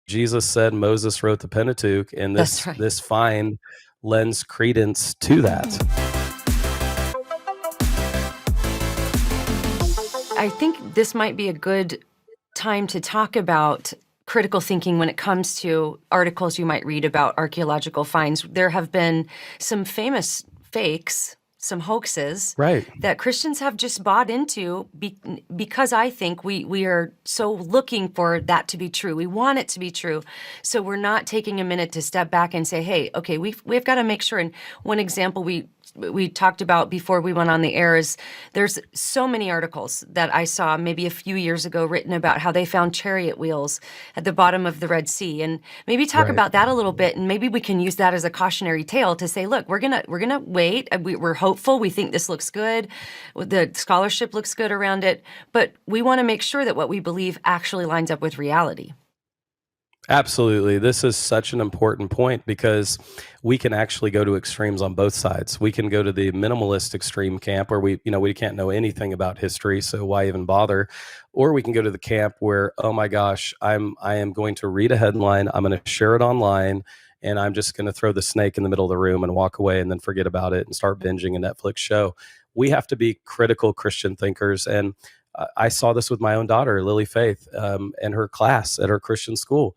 Jesus said Moses wrote the Pentateuch, and That's this right. this find lends credence to that. I think this might be a good time to talk about critical thinking when it comes to articles you might read about archaeological finds. There have been some famous fakes, some hoaxes Right. that Christians have just bought into because I think we are so looking for that to be true. We want it to be true. So we're not taking a minute to step back and say, hey, okay, we've got to make sure. And one example we talked about before we went on the air is there's so many articles that I saw maybe a few years ago written about how they found chariot wheels at the bottom of the Red Sea, and maybe talk Right. about that a little bit, and maybe we can use that as a cautionary tale to say, look, we're gonna wait. We're hopeful. We think this looks good. The scholarship looks good around it, but we want to make sure that what we believe actually lines up with reality. Absolutely. This is such an important point because we can actually go to extremes on both sides. We can go to the minimalist extreme camp where we can't know anything about history, so why even bother? Or we can go to the camp where, oh my gosh, I am going to read a headline, I'm going to share it online, and I'm just going to throw the snake in the middle of the room and walk away and then forget about it and start binging a Netflix show. We have to be critical Christian thinkers, and I saw this with my own daughter, Lily Faith, and her class at her Christian school.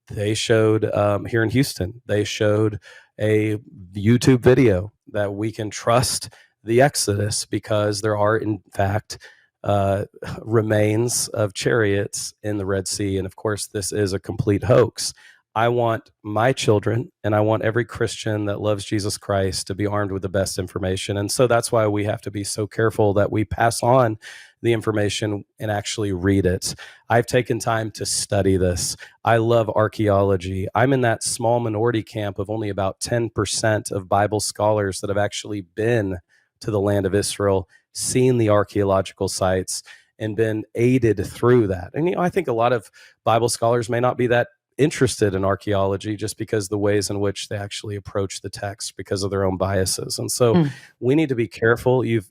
They showed here in Houston, they showed a YouTube video that we can trust the Exodus because there are, in fact, uh, remains of chariots in the Red Sea. And of course, this is a complete hoax. I want my children and I want every Christian that loves Jesus Christ to be armed with the best information. And so that's why we have to be so careful that we pass on the information and actually read it. I've taken time to study this. I love archaeology. I'm in that small minority camp of only about 10% of Bible scholars that have actually been to the land of Israel, seen the archaeological sites, and been aided through that. And I think a lot of Bible scholars may not be that interested in archaeology just because the ways in which they actually approach the text because of their own biases. And so Mm. we need to be careful. You've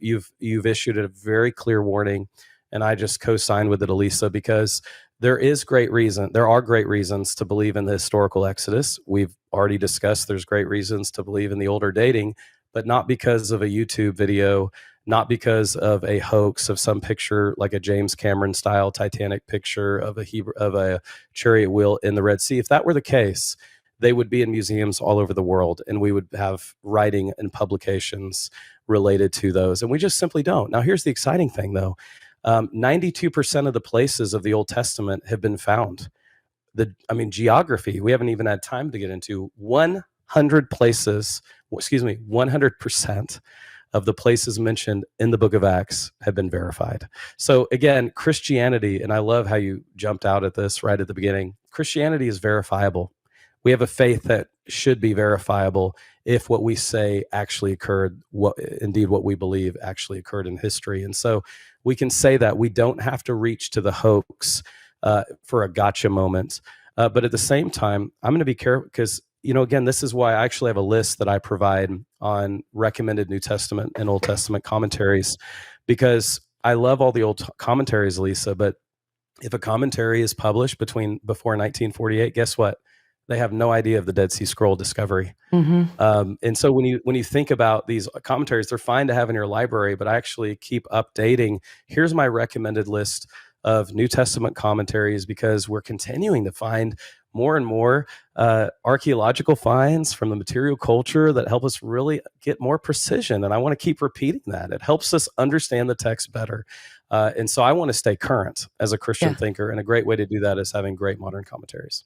issued a very clear warning, and I just co-signed with it, Alisa, because there are great reasons to believe in the historical Exodus. We've already discussed there's great reasons to believe in the older dating, but not because of a YouTube video, not because of a hoax of some picture like a James Cameron style Titanic picture of a chariot wheel in the Red Sea. If that were the case, they would be in museums all over the world, and we would have writing and publications related to those. And we just simply don't. Now, here's the exciting thing, though. 92% of the places of the Old Testament have been found. Geography, we haven't even had time to get into 100 places, 100% of the places mentioned in the book of Acts have been verified. So again, Christianity, and I love how you jumped out at this right at the beginning, Christianity is verifiable. We have a faith that should be verifiable if what we say actually occurred, what we believe actually occurred in history. And so we can say that we don't have to reach to the hoax for a gotcha moment. But at the same time, I'm going to be careful because, again, this is why I actually have a list that I provide on recommended New Testament and Old Testament commentaries, because I love all the old commentaries, Lisa, but if a commentary is published before 1948, guess what? They have no idea of the Dead Sea Scroll discovery. Mm-hmm. And so when you think about these commentaries, they're fine to have in your library, but I actually keep updating. Here's my recommended list of New Testament commentaries, because we're continuing to find more and more archaeological finds from the material culture that help us really get more precision. And I want to keep repeating that. It helps us understand the text better. And so I want to stay current as a Christian thinker. And a great way to do that is having great modern commentaries.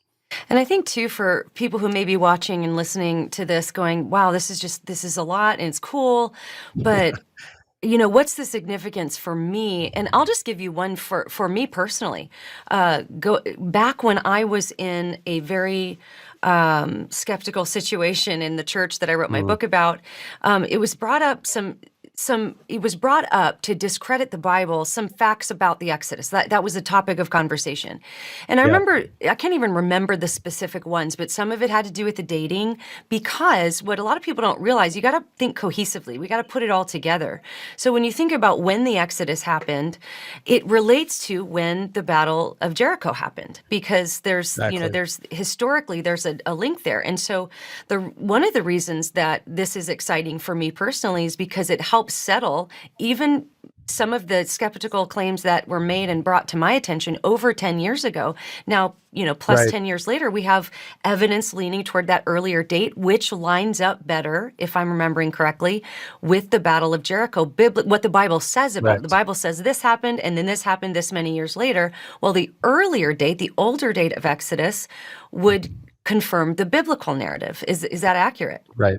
And I think too, for people who may be watching and listening to this going, wow, this is a lot and it's cool, but what's the significance for me? And I'll just give you one for me personally. Go back when I was in a very skeptical situation in the church that I wrote my book about. It was brought up it was brought up to discredit the Bible, some facts about the Exodus. That was a topic of conversation. And I Yeah. remember, I can't even remember the specific ones, but some of it had to do with the dating, because what a lot of people don't realize, you got to think cohesively. We got to put it all together. So when you think about when the Exodus happened, it relates to when the Battle of Jericho happened, because Exactly. there's historically there's a link there. And so one of the reasons that this is exciting for me personally is because it helps settle even some of the skeptical claims that were made and brought to my attention over 10 years ago. Now, plus Right. 10 years later, we have evidence leaning toward that earlier date, which lines up better, if I'm remembering correctly, with the Battle of Jericho, what the Bible says about it. The Right. Bible says this happened, and then this happened this many years later. Well, the earlier date, the older date of Exodus, would confirm the biblical narrative. Is that accurate? Right.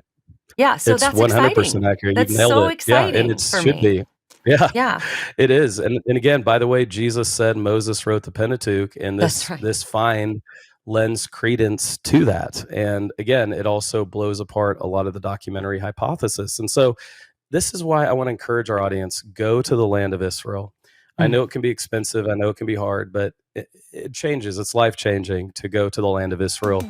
Yeah, so It's that's 100% exciting. accurate. You've That's nailed so it. Yeah, and it exciting for should me. be. Yeah, Yeah, it is. And again, by the way, Jesus said Moses wrote the Pentateuch, and that's this right. this find lends credence to that. And again, it also blows apart a lot of the documentary hypothesis. And so this is why I want to encourage our audience, go to the land of Israel. I Mm. know it can be expensive, I know it can be hard, but it changes. It's life changing to go to the land of Israel.